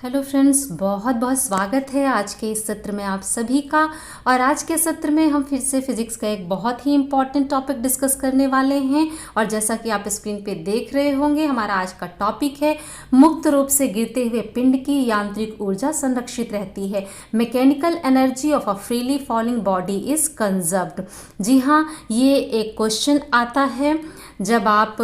Hello friends, बहुत बहुत स्वागत है आज के इस सत्र में आप सभी का। और आज के सत्र में हम फिर से फिजिक्स का एक बहुत ही इम्पॉर्टेंट टॉपिक डिस्कस करने वाले हैं। और जैसा कि आप स्क्रीन पे देख रहे होंगे, हमारा आज का टॉपिक है मुक्त रूप से गिरते हुए पिंड की यांत्रिक ऊर्जा संरक्षित रहती है। Mechanical energy of a freely falling body is conserved. जी हाँ, ये एक क्वेश्चन आता है जब आप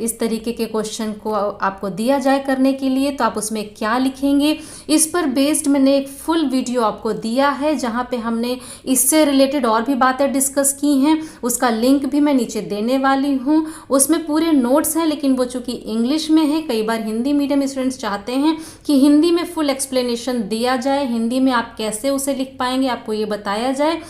इस तरीके के क्वेश्चन को आपको दिया जाए करने के लिए, तो आप उसमें क्या लिखेंगे, इस पर बेस्ड मैंने एक फुल वीडियो आपको दिया है जहां पे हमने इससे रिलेटेड और भी बातें डिस्कस की हैं। उसका लिंक भी मैं नीचे देने वाली हूं। उसमें पूरे नोट्स हैं, लेकिन वो चूंकि इंग्लिश में है, कई बार हिंदी मीडियम स्टूडेंट्स चाहते हैं कि हिंदी में फुल एक्सप्लेनेशन दिया जाए, हिंदी में आप कैसे उसे लिख पाएंगे आपको ये बताया जाए।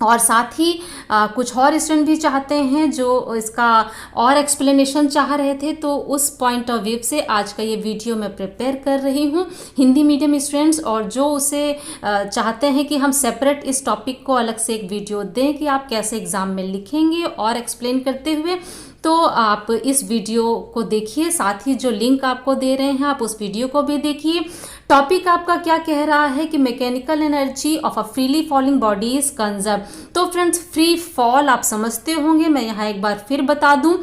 और साथ ही कुछ और स्टूडेंट भी चाहते हैं जो इसका और एक्सप्लेनेशन चाह रहे थे, तो उस पॉइंट ऑफ व्यू से आज का ये वीडियो मैं प्रिपेयर कर रही हूँ हिंदी मीडियम स्टूडेंट्स। और जो उसे चाहते हैं कि हम सेपरेट इस टॉपिक को अलग से एक वीडियो दें कि आप कैसे एग्ज़ाम में लिखेंगे और एक्सप्लेन करते हुए, तो आप इस वीडियो को देखिए। साथ ही जो लिंक आपको दे रहे हैं आप उस वीडियो को भी देखिए। टॉपिक आपका क्या कह रहा है कि mechanical energy of a freely falling body is conserve. तो फ्रेंड्स, फ्री फॉल आप समझते होंगे, मैं यहाँ एक बार फिर बता दूं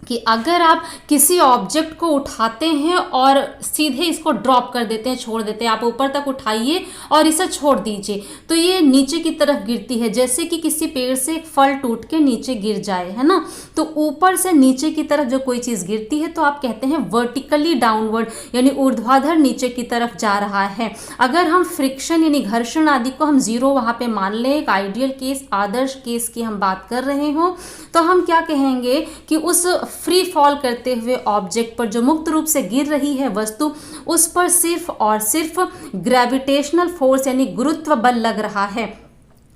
कि अगर आप किसी ऑब्जेक्ट को उठाते हैं और सीधे इसको ड्रॉप कर देते हैं, छोड़ देते हैं, आप ऊपर तक उठाइए और इसे छोड़ दीजिए, तो ये नीचे की तरफ गिरती है। जैसे कि किसी पेड़ से एक फल टूट के नीचे गिर जाए, है ना, तो ऊपर से नीचे की तरफ जो कोई चीज़ गिरती है तो आप कहते हैं वर्टिकली डाउनवर्ड, यानी ऊर्ध्वाधर नीचे की तरफ जा रहा है। अगर हम फ्रिक्शन यानी घर्षण आदि को हम जीरो वहाँ पे मान लें, एक आइडियल केस, आदर्श केस की हम बात कर रहे हो, तो हम क्या कहेंगे कि उस फ्री फॉल करते हुए ऑब्जेक्ट पर जो मुक्त रूप से गिर रही है वस्तु, उस पर सिर्फ और सिर्फ ग्रेविटेशनल फोर्स यानी गुरुत्व बल लग रहा है।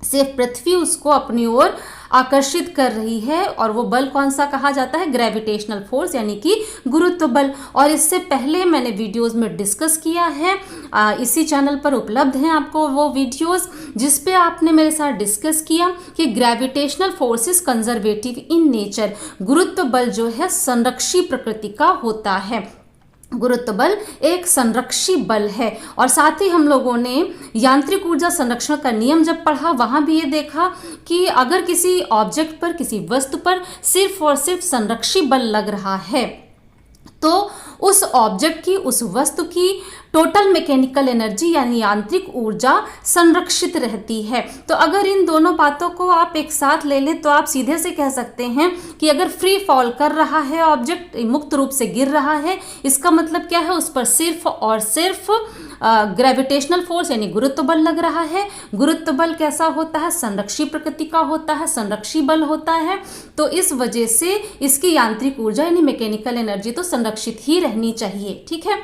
सिर्फ पृथ्वी उसको अपनी ओर आकर्षित कर रही है, और वो बल कौन सा कहा जाता है? ग्रेविटेशनल फोर्स यानी कि गुरुत्व बल। और इससे पहले मैंने वीडियोस में डिस्कस किया है, इसी चैनल पर उपलब्ध हैं आपको वो वीडियोस जिस पे आपने मेरे साथ डिस्कस किया कि gravitational force is conservative in nature. गुरुत्व बल जो है संरक्षी प्रकृति का होता है। गुरुत्व बल एक संरक्षी बल है। और साथ ही हम लोगों ने यांत्रिक ऊर्जा संरक्षण का नियम जब पढ़ा, वहां भी ये देखा कि अगर किसी ऑब्जेक्ट पर, किसी वस्तु पर सिर्फ और सिर्फ संरक्षी बल लग रहा है, तो उस ऑब्जेक्ट की, उस वस्तु की टोटल मैकेनिकल एनर्जी यानी यांत्रिक ऊर्जा संरक्षित रहती है। तो अगर इन दोनों बातों को आप एक साथ ले लें, तो आप सीधे से कह सकते हैं कि अगर फ्री फॉल कर रहा है ऑब्जेक्ट, मुक्त रूप से गिर रहा है, इसका मतलब क्या है? उस पर सिर्फ और सिर्फ ग्रेविटेशनल फोर्स यानी गुरुत्व बल लग रहा है। गुरुत्व बल कैसा होता है? संरक्षी प्रकृति का होता है, संरक्षी बल होता है। तो इस वजह से इसकी यांत्रिक ऊर्जा यानी मैकेनिकल एनर्जी तो संरक्षित ही रहनी चाहिए, ठीक है।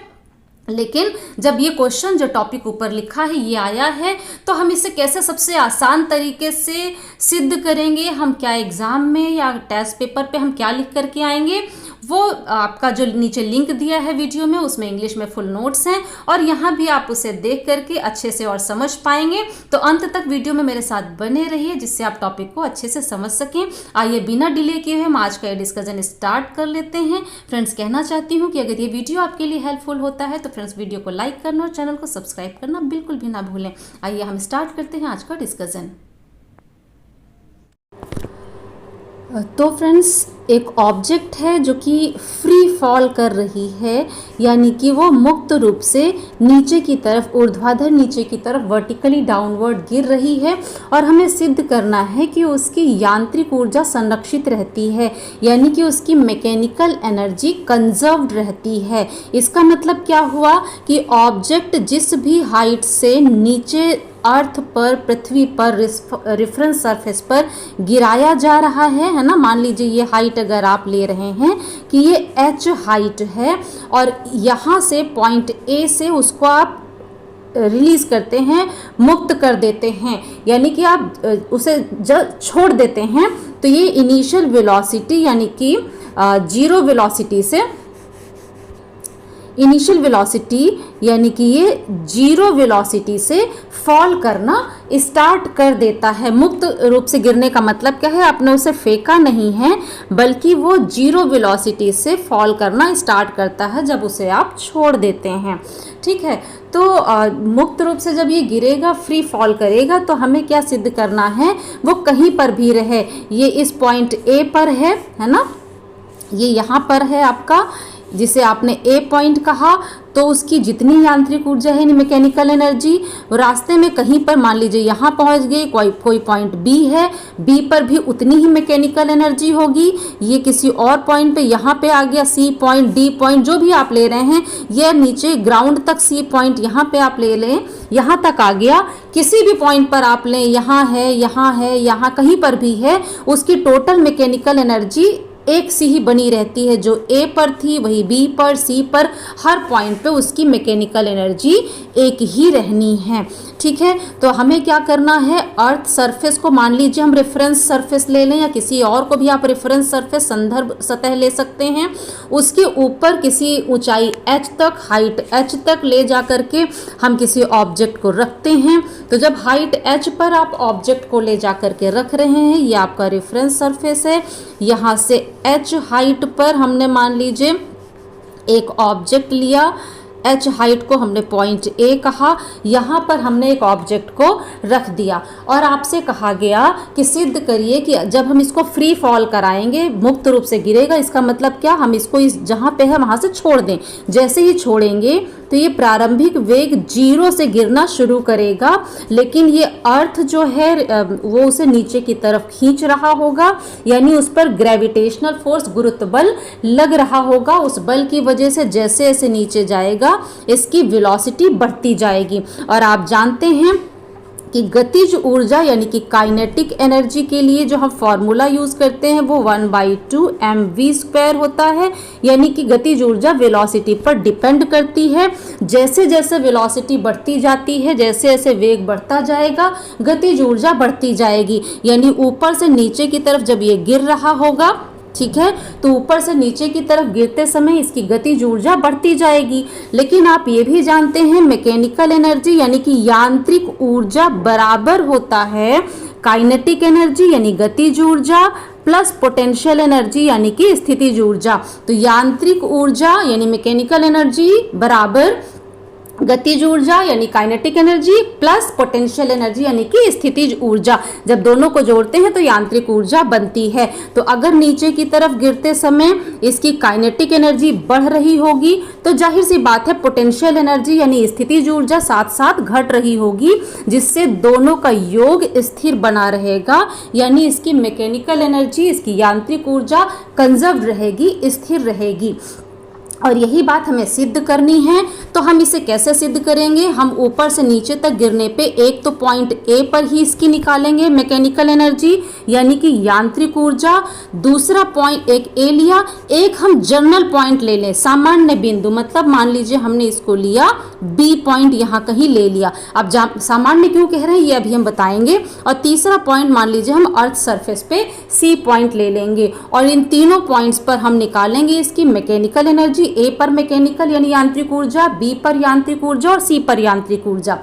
लेकिन जब ये क्वेश्चन जो टॉपिक ऊपर लिखा है ये आया है, तो हम इसे कैसे सबसे आसान तरीके से सिद्ध करेंगे? हम क्या एग्जाम में या टेस्ट पेपर पे हम क्या लिख करके आएंगे? वो आपका जो नीचे लिंक दिया है वीडियो में, उसमें इंग्लिश में फुल नोट्स हैं, और यहाँ भी आप उसे देख करके अच्छे से और समझ पाएंगे। तो अंत तक वीडियो में मेरे साथ बने रहिए, जिससे आप टॉपिक को अच्छे से समझ सकें। आइए बिना डिले किए हुए हम आज का ये डिस्कशन स्टार्ट कर लेते हैं। फ्रेंड्स, कहना चाहती हूँ कि अगर ये वीडियो आपके लिए हेल्पफुल होता है तो फ्रेंड्स वीडियो को लाइक करना और चैनल को सब्सक्राइब करना बिल्कुल भी ना भूलें। आइए हम स्टार्ट करते हैं आज का डिस्कशन। तो फ्रेंड्स, एक ऑब्जेक्ट है जो कि फ्री फॉल कर रही है, यानी कि वो मुक्त रूप से नीचे की तरफ, ऊर्ध्वाधर नीचे की तरफ, वर्टिकली डाउनवर्ड गिर रही है, और हमें सिद्ध करना है कि उसकी यांत्रिक ऊर्जा संरक्षित रहती है, यानी कि उसकी मैकेनिकल एनर्जी कंजर्व्ड रहती है। इसका मतलब क्या हुआ कि ऑब्जेक्ट जिस भी हाइट से नीचे अर्थ पर, पृथ्वी पर, रेफरेंस सरफेस पर गिराया जा रहा है ना, मान लीजिए ये हाइट अगर आप ले रहे हैं कि ये h हाइट है, और यहाँ से पॉइंट A से उसको आप रिलीज करते हैं, मुक्त कर देते हैं, यानी कि आप उसे जब छोड़ देते हैं, तो ये इनिशियल वेलोसिटी यानी कि जीरो वेलोसिटी से इनिशियल वेलोसिटी यानी कि ये 0 वेलोसिटी से फॉल करना स्टार्ट कर देता है। मुक्त रूप से गिरने का मतलब क्या है, आपने उसे फेंका नहीं है बल्कि वो 0 वेलोसिटी से फॉल करना स्टार्ट करता है जब उसे आप छोड़ देते हैं। ठीक है, तो मुक्त रूप से जब ये गिरेगा, फ्री फॉल करेगा, तो हमें क्या सिद्ध करना है, वो कहीं पर भी रहे, ये इस पॉइंट ए पर है ना, ये यहाँ पर है आपका, जिसे आपने ए पॉइंट कहा, तो उसकी जितनी यांत्रिक ऊर्जा है मैकेनिकल एनर्जी, रास्ते में कहीं पर मान लीजिए यहाँ पहुँच गए, कोई पॉइंट बी है, बी पर भी उतनी ही मैकेनिकल एनर्जी होगी। ये किसी और पॉइंट पे यहाँ पे आ गया, सी पॉइंट, डी पॉइंट, जो भी आप ले रहे हैं, ये नीचे ग्राउंड तक सी पॉइंट यहाँ पे आप ले लें, यहाँ तक आ गया, किसी भी पॉइंट पर आप लें, यहाँ है, यहाँ है, यहाँ कहीं पर भी है, उसकी टोटल मैकेनिकल एनर्जी एक सी ही बनी रहती है। जो ए पर थी वही बी पर, सी पर, हर पॉइंट पे उसकी मैकेनिकल एनर्जी एक ही रहनी है। ठीक है, तो हमें क्या करना है, अर्थ सरफेस को मान लीजिए हम रेफरेंस सरफेस ले लें, या किसी और को भी आप रेफरेंस सरफेस संदर्भ सतह ले सकते हैं। उसके ऊपर किसी ऊंचाई h तक, हाइट h तक ले जा करके हम किसी ऑब्जेक्ट को रखते हैं। तो जब हाइट h पर आप ऑब्जेक्ट को ले जा करके रख रहे हैं, ये आपका रेफरेंस सरफेस है। यहाँ से h हाइट पर हमने मान लीजिए एक ऑब्जेक्ट लिया, h हाइट को हमने पॉइंट ए कहा, यहाँ पर हमने एक ऑब्जेक्ट को रख दिया और आपसे कहा गया कि सिद्ध करिए कि जब हम इसको फ्री फॉल कराएंगे, मुक्त रूप से गिरेगा, इसका मतलब क्या, हम इसको इस जहाँ पे है वहाँ से छोड़ दें। जैसे ही छोड़ेंगे तो ये प्रारंभिक वेग 0 से गिरना शुरू करेगा, लेकिन ये अर्थ जो है वो उसे नीचे की तरफ खींच रहा होगा, यानी उस पर ग्रेविटेशनल फोर्स, गुरुत्व बल लग रहा होगा। उस बल की वजह से जैसे जैसे नीचे जाएगा इसकी वेलोसिटी बढ़ती जाएगी। और आप जानते हैं कि गतिज ऊर्जा यानी कि काइनेटिक एनर्जी के लिए जो हम फॉर्मूला यूज करते हैं वो 1/2 mv² होता है, यानी कि गतिज ऊर्जा वेलोसिटी पर डिपेंड करती है। जैसे जैसे वेलोसिटी बढ़ती जाती है, जैसे जैसे वेग बढ़ता जाएगा, गतिज ऊर्जा बढ़ती जाएगी। यानी ऊपर से नीचे की तरफ जब ये गिर रहा होगा, ठीक है, तो ऊपर से नीचे की तरफ गिरते समय इसकी गतिज ऊर्जा बढ़ती जाएगी। लेकिन आप ये भी जानते हैं मैकेनिकल एनर्जी यानी कि यांत्रिक ऊर्जा बराबर होता है काइनेटिक एनर्जी यानी गतिज ऊर्जा प्लस पोटेंशियल एनर्जी यानी कि स्थितिज ऊर्जा। तो यांत्रिक ऊर्जा यानी मैकेनिकल एनर्जी बराबर गतिज ऊर्जा यानी kinetic energy plus potential energy यानी कि स्थितिज ऊर्जा। जब दोनों को जोड़ते हैं तो यांत्रिक ऊर्जा बनती है। तो अगर नीचे की तरफ गिरते समय इसकी काइनेटिक एनर्जी बढ़ रही होगी तो जाहिर सी बात है पोटेंशियल एनर्जी यानी स्थितिज ऊर्जा साथ साथ घट रही होगी, जिससे दोनों का योग स्थिर बना रहेगा। यानी इसकी मैकेनिकल एनर्जी, इसकी यांत्रिक ऊर्जा कंजर्व रहेगी, स्थिर रहेगी। और यही बात हमें सिद्ध करनी है। तो हम इसे कैसे सिद्ध करेंगे, हम ऊपर से नीचे तक गिरने पे एक तो पॉइंट ए पर ही इसकी निकालेंगे मैकेनिकल एनर्जी यानी कि यांत्रिक ऊर्जा। दूसरा पॉइंट एक ए लिया, एक हम जनरल पॉइंट ले लें, सामान्य बिंदु, मतलब मान लीजिए हमने इसको लिया बी पॉइंट, यहाँ कहीं ले लिया। अब सामान्य क्यों कह रहे हैं ये अभी हम बताएंगे। और तीसरा पॉइंट मान लीजिए हम अर्थ सरफेस पे सी पॉइंट ले लेंगे और इन तीनों पॉइंट्स पर हम निकालेंगे इसकी मैकेनिकल एनर्जी। ए पर मैकेनिकल यानी यांत्रिक ऊर्जा, बी पर यांत्रिक ऊर्जा और सी पर यांत्रिक ऊर्जा।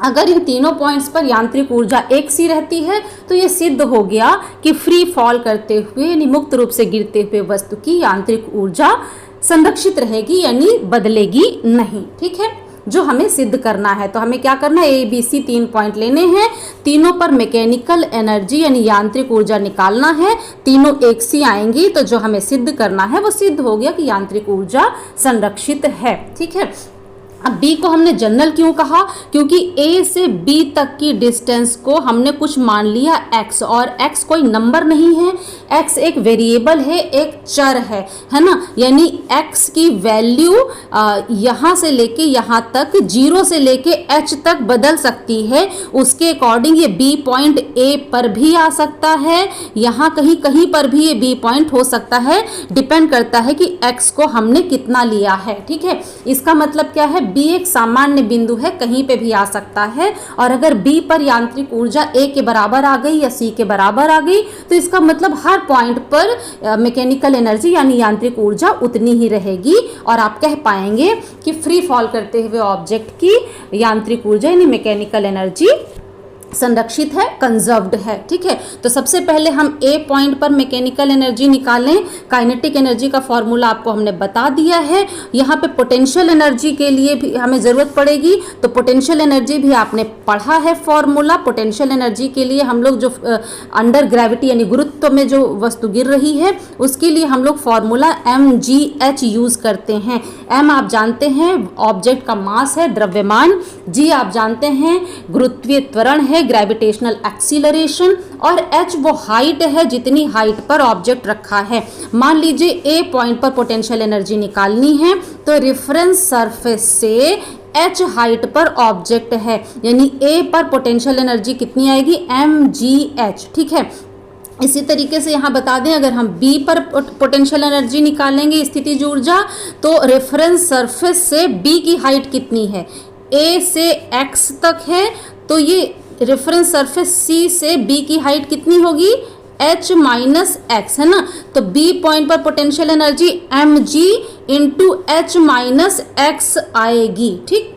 अगर इन तीनों पॉइंट्स पर यांत्रिक ऊर्जा एक सी रहती है तो ये सिद्ध हो गया कि फ्री फॉल करते हुए यानी मुक्त रूप से गिरते हुए वस्तु की यांत्रिक ऊर्जा संरक्षित रहेगी यानी बदलेगी नहीं। ठीक है, जो हमें सिद्ध करना है। तो हमें क्या करना है, ए बी सी 3 पॉइंट लेने हैं, तीनों पर मैकेनिकल एनर्जी यानी यांत्रिक ऊर्जा निकालना है, तीनों एक सी आएंगी। तो जो हमें सिद्ध करना है वो सिद्ध हो गया कि यांत्रिक ऊर्जा संरक्षित है। ठीक है, अब B को हमने जनरल क्यों कहा, क्योंकि A से B तक की डिस्टेंस को हमने कुछ मान लिया x, और x कोई नंबर नहीं है, x एक वेरिएबल है, एक चर है ना। यानी x की वैल्यू यहाँ से लेके यहाँ तक 0 से लेके h तक बदल सकती है। उसके अकॉर्डिंग ये B पॉइंट A पर भी आ सकता है, यहाँ कहीं कहीं पर भी ये B पॉइंट हो सकता है, डिपेंड करता है कि x को हमने कितना लिया है। ठीक है, इसका मतलब क्या है, B एक सामान्य बिंदु है, कहीं पे भी आ सकता है। और अगर B पर यांत्रिक ऊर्जा A के बराबर आ गई या C के बराबर आ गई तो इसका मतलब हर हर पॉइंट पर मैकेनिकल एनर्जी यानी यांत्रिक ऊर्जा उतनी ही रहेगी और आप कह पाएंगे कि फ्री फॉल करते हुए ऑब्जेक्ट की यांत्रिक ऊर्जा यानी मैकेनिकल एनर्जी संरक्षित है, कंजर्व्ड है। ठीक है, तो सबसे पहले हम ए पॉइंट पर मैकेनिकल एनर्जी निकालें। काइनेटिक एनर्जी का फॉर्मूला आपको हमने बता दिया है। यहाँ पे पोटेंशियल एनर्जी के लिए भी हमें ज़रूरत पड़ेगी, तो पोटेंशियल एनर्जी भी आपने पढ़ा है फॉर्मूला। पोटेंशियल एनर्जी के लिए हम लोग जो अंडर ग्रेविटी यानी गुरुत्व में जो वस्तु गिर रही है उसके लिए हम लोग फॉर्मूला mgh यूज़ करते हैं। m आप जानते हैं ऑब्जेक्ट का मास है, द्रव्यमान। g आप जानते हैं गुरुत्वीय त्वरण है, ग्रेविटेशनल एक्सीलरेशन, और h वो हाइट है जितनी हाइट पर ऑब्जेक्ट रखा है। मान लीजिए ए पॉइंट पर पोटेंशियल एनर्जी निकालनी है, तो रेफरेंस सरफेस से h हाइट पर ऑब्जेक्ट है, यानी ए पर पोटेंशियल एनर्जी कितनी आएगी, mgh। ठीक है, इसी तरीके से यहाँ बता दें, अगर हम B पर पोटेंशियल एनर्जी निकालेंगे स्थितिज ऊर्जा, तो रेफरेंस सरफेस से B की हाइट कितनी है, A से X तक है, तो ये रेफरेंस सरफेस C से B की हाइट कितनी होगी, h माइनस एक्स, है ना। तो B पॉइंट पर potential energy mg into h minus x आएगी। ठीक,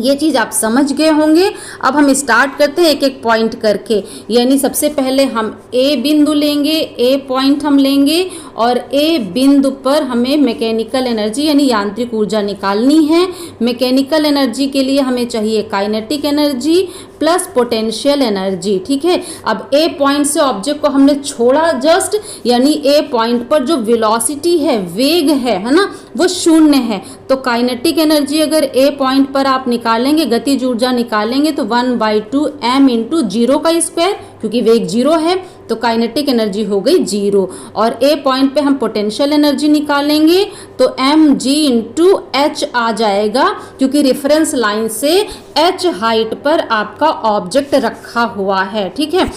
ये चीज़ आप समझ गए होंगे। अब हम स्टार्ट करते हैं एक एक पॉइंट करके, यानी सबसे पहले हम ए बिंदु लेंगे, ए पॉइंट हम लेंगे और ए बिंदु पर हमें मैकेनिकल एनर्जी यानी यांत्रिक ऊर्जा निकालनी है। मैकेनिकल एनर्जी के लिए हमें चाहिए kinetic energy plus potential energy. ठीक है, अब ए पॉइंट से ऑब्जेक्ट को हमने छोड़ा जस्ट, यानी ए पॉइंट पर जो वेलोसिटी है, वेग है ना, वो शून्य है। तो काइनेटिक एनर्जी अगर ए पॉइंट पर आप निकालेंगे, गतिज ऊर्जा निकालेंगे, तो 1/2 m इंटू जीरो का स्क्वायर, क्योंकि वेग जीरो है तो काइनेटिक एनर्जी हो गई जीरो। और ए पॉइंट पे हम पोटेंशियल एनर्जी निकालेंगे तो mg इंटू h आ जाएगा, क्योंकि रेफरेंस लाइन से h हाइट पर आपका ऑब्जेक्ट रखा हुआ है। ठीक है,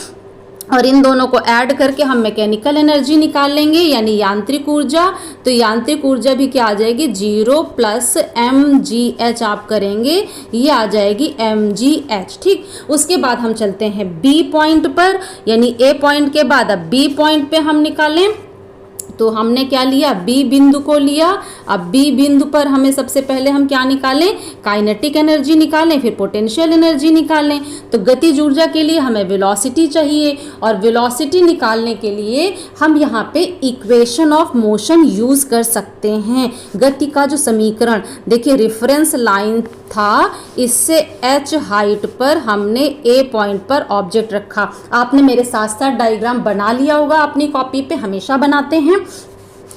और इन दोनों को ऐड करके हम मैकेनिकल एनर्जी निकालेंगे यानी यांत्रिक ऊर्जा। तो यांत्रिक ऊर्जा भी क्या आ जाएगी, 0 प्लस mgh आप करेंगे, ये आ जाएगी mgh। ठीक, उसके बाद हम चलते हैं B पॉइंट पर, यानी A पॉइंट के बाद अब B पॉइंट पे हम निकालें। तो हमने क्या लिया, B बिंदु को लिया। अब B बिंदु पर हमें सबसे पहले हम क्या निकालें, काइनेटिक एनर्जी निकालें, फिर पोटेंशियल एनर्जी निकालें। तो गतिज ऊर्जा के लिए हमें वेलोसिटी चाहिए, और वेलोसिटी निकालने के लिए हम यहाँ पे इक्वेशन ऑफ मोशन यूज़ कर सकते हैं। गति का जो समीकरण देखिए, रेफरेंस लाइन था, इससे h हाइट पर हमने A पॉइंट पर ऑब्जेक्ट रखा। आपने मेरे साथ साथ डायग्राम बना लिया होगा अपनी कॉपी पे, हमेशा बनाते हैं।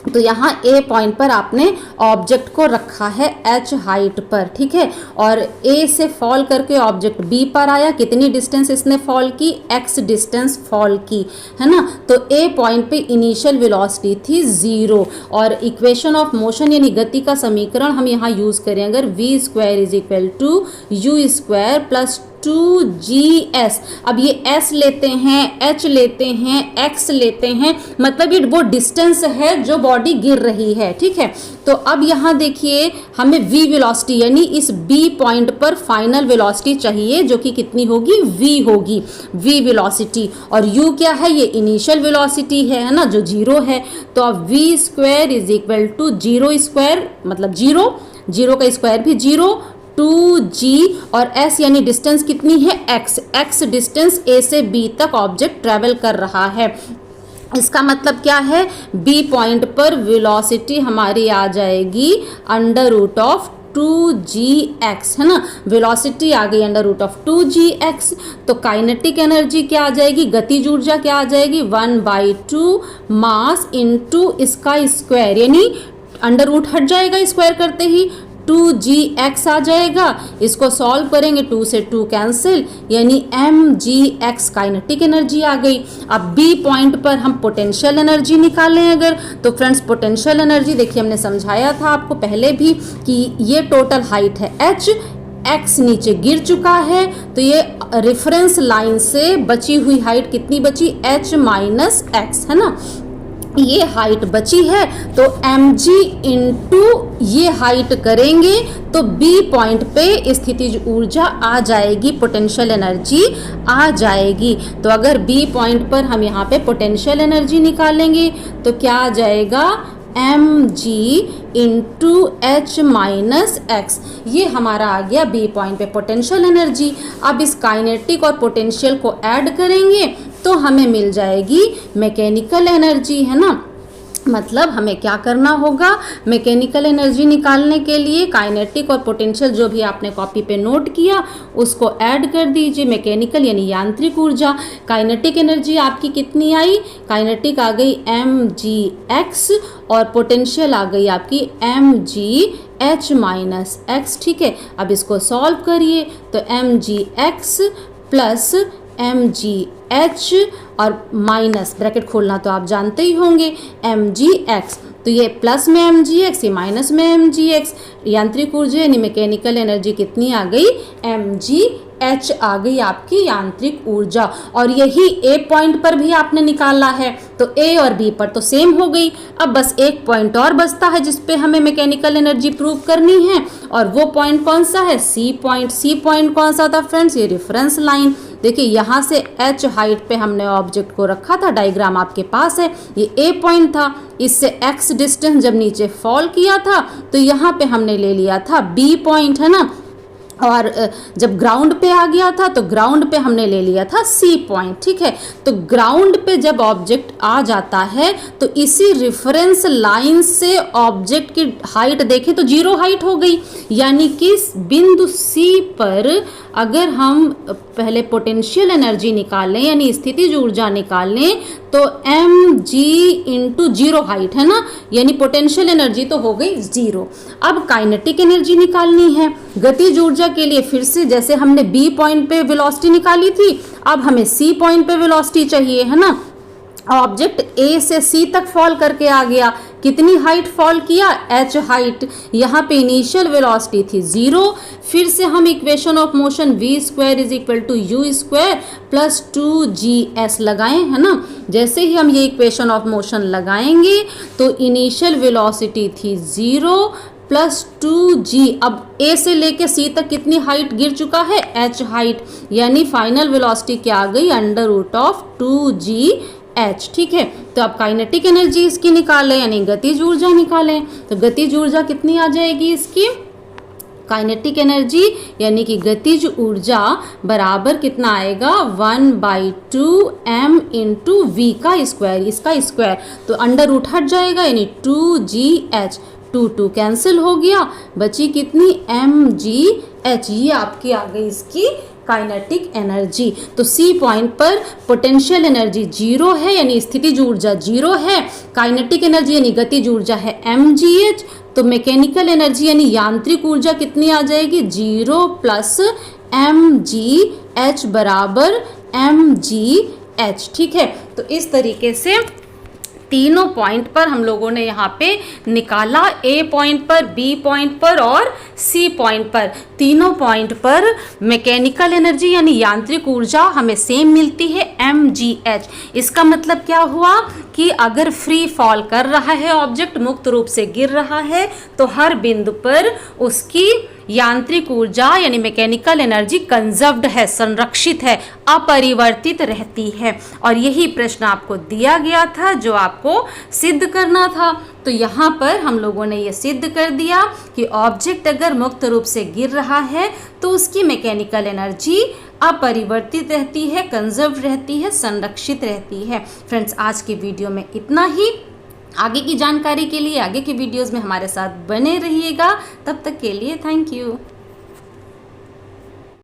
तो यहाँ A पॉइंट पर आपने ऑब्जेक्ट को रखा है h हाइट पर। ठीक है, और A से फॉल करके ऑब्जेक्ट B पर आया, कितनी डिस्टेंस इसने फॉल की, x डिस्टेंस फॉल की, है ना। तो A पॉइंट पे इनिशियल वेलोसिटी थी 0, और इक्वेशन ऑफ मोशन यानी गति का समीकरण हम यहाँ यूज़ करें अगर v² = u² प्लस 2gs। अब ये s लेते हैं, h लेते हैं, x लेते हैं, मतलब ये वो डिस्टेंस है जो बॉडी गिर रही है। ठीक है, तो अब यहाँ देखिए हमें v वेलोसिटी यानी इस B पॉइंट पर फाइनल वेलोसिटी चाहिए, जो कि कितनी होगी, v होगी, v वेलोसिटी। और u क्या है, ये इनिशियल वेलोसिटी है ना, जो 0 है। तो अब v² = 0² मतलब 0 का स्क्वायर भी 0, 2g, और s यानी डिस्टेंस कितनी है, x डिस्टेंस A से B तक ऑब्जेक्ट ट्रैवल कर रहा है। इसका मतलब क्या है, B पॉइंट पर वेलोसिटी हमारी आ जाएगी √2gx, है ना। वेलोसिटी आ गई √2gx। तो काइनेटिक एनर्जी क्या आ जाएगी, गतिज ऊर्जा क्या आ जाएगी, 1/2 मास इंटू इसका स्क्वायर, यानी √ हट जाएगा स्क्वायर करते ही, 2gx आ जाएगा। इसको सॉल्व करेंगे, 2 से 2 कैंसिल, यानी mgx काइनेटिक एनर्जी आ गई। अब B पॉइंट पर हम पोटेंशियल एनर्जी निकालें अगर, तो फ्रेंड्स पोटेंशियल एनर्जी देखिए हमने समझाया था आपको पहले भी कि ये टोटल हाइट है h, x नीचे गिर चुका है, तो ये रेफरेंस लाइन से बची हुई हाइट कितनी बची, h माइनस एक्स, है ना। ये हाइट बची है तो mg इंटू ये हाइट करेंगे तो B पॉइंट पे स्थितिज ऊर्जा आ जाएगी, पोटेंशियल एनर्जी आ जाएगी। तो अगर B पॉइंट पर हम यहाँ पे पोटेंशियल एनर्जी निकालेंगे तो क्या आ जाएगा, mg into h minus x। ये हमारा आ गया B पॉइंट पे पोटेंशियल एनर्जी। अब इस काइनेटिक और पोटेंशियल को ऐड करेंगे तो हमें मिल जाएगी मैकेनिकल एनर्जी, है ना। मतलब हमें क्या करना होगा, मैकेनिकल एनर्जी निकालने के लिए काइनेटिक और पोटेंशियल जो भी आपने कॉपी पे नोट किया उसको ऐड कर दीजिए। मैकेनिकल यानी यांत्रिक ऊर्जा, काइनेटिक एनर्जी आपकी कितनी आई, काइनेटिक आ गई mgx और पोटेंशियल आ गई आपकी mgh माइनस x। ठीक है, अब इसको सॉल्व करिए तो mgx प्लस mgh और माइनस ब्रैकेट खोलना तो आप जानते ही होंगे mgx, तो ये प्लस में mgx, ये माइनस में mgx। यांत्रिक ऊर्जा यानी मैकेनिकल एनर्जी कितनी आ गई, mgh आ गई आपकी यांत्रिक ऊर्जा। और यही A पॉइंट पर भी आपने निकाला है तो A और B पर तो सेम हो गई। अब बस एक पॉइंट और बचता है जिस पे हमें मैकेनिकल एनर्जी प्रूव करनी है, और वो पॉइंट कौन सा है, C पॉइंट। C पॉइंट कौन सा था फ्रेंड्स, ये रेफरेंस लाइन। देखिए यहाँ से h हाइट पे हमने ऑब्जेक्ट को रखा था, डायग्राम आपके पास है, ये A पॉइंट था। इससे x डिस्टेंस जब नीचे फॉल किया था तो यहाँ पे हमने ले लिया था B पॉइंट, है ना। और जब ग्राउंड पे आ गया था तो ग्राउंड पे हमने ले लिया था C पॉइंट। ठीक है, तो ग्राउंड पे जब ऑब्जेक्ट आ जाता है तो इसी रेफरेंस लाइन से ऑब्जेक्ट की हाइट देखें तो 0 हाइट हो गई। यानी कि बिंदु C पर अगर हम पहले पोटेंशियल एनर्जी निकालें यानी स्थितिज ऊर्जा निकालें तो mg इंटू 0 हाइट, है ना, यानी पोटेंशियल एनर्जी तो हो गई 0। अब काइनेटिक एनर्जी निकालनी है गतिज ऊर्जा के लिए। फिर से जैसे हमने B पॉइंट पे वेलोसिटी निकाली थी, अब हमें C पॉइंट पे वेलोसिटी चाहिए, है ना। ऑब्जेक्ट A से C तक फॉल करके आ गया, कितनी हाइट फॉल किया, h हाइट। यहाँ पे इनिशियल वेलोसिटी थी 0। फिर से हम equation of motion v square is equal to u square plus 2gs लगाएं, है ना। जैसे ही हम ये इक्वेशन ऑफ मोशन लगाएंगे तो इनिशियल वेलोसिटी थी 0 प्लस 2g। अब A से लेके C तक कितनी हाइट गिर चुका है, h हाइट, यानी फाइनल वेलोसिटी क्या आ गई, अंडर रूट ऑफ 2gh। ठीक है, तो अब काइनेटिक एनर्जी इसकी निकालें यानी गतिज ऊर्जा निकालें। तो गतिज ऊर्जा कितनी आ जाएगी इसकी, काइनेटिक एनर्जी यानी कि गतिज ऊर्जा बराबर कितना आएगा, 1/2 m इंटू वी का स्क्वायर, इसका स्क्वायर, तो अंडर रूट हट जाएगा यानी 2gh। 2 कैंसिल हो गया, बची कितनी mgh। ये आपकी आ गई इसकी काइनेटिक एनर्जी। तो C पॉइंट पर पोटेंशियल एनर्जी 0 है यानी स्थितिज ऊर्जा 0 है, काइनेटिक एनर्जी यानी गतिज ऊर्जा है mgh। तो मैकेनिकल एनर्जी यानी यांत्रिक ऊर्जा कितनी आ जाएगी, 0 प्लस mgh बराबर mgh। ठीक है, तो इस तरीके से तीनों पॉइंट पर हम लोगों ने यहाँ पे निकाला, A पॉइंट पर, B पॉइंट पर और C पॉइंट पर। तीनों पॉइंट पर मैकेनिकल एनर्जी यानी यांत्रिक ऊर्जा हमें सेम मिलती है mgh। इसका मतलब क्या हुआ कि अगर फ्री फॉल कर रहा है ऑब्जेक्ट, मुक्त रूप से गिर रहा है, तो हर बिंदु पर उसकी यांत्रिक ऊर्जा यानी मैकेनिकल एनर्जी कंजर्व्ड है, संरक्षित है, अपरिवर्तित रहती है। और यही प्रश्न आपको दिया गया था जो आपको सिद्ध करना था। तो यहाँ पर हम लोगों ने ये सिद्ध कर दिया कि ऑब्जेक्ट अगर मुक्त रूप से गिर रहा है तो उसकी मैकेनिकल एनर्जी अपरिवर्तित रहती है, कंजर्व रहती है, संरक्षित रहती है। फ्रेंड्स, आज की वीडियो में इतना ही। आगे की जानकारी के लिए आगे के वीडियोस में हमारे साथ बने रहिएगा। तब तक के लिए थैंक यू।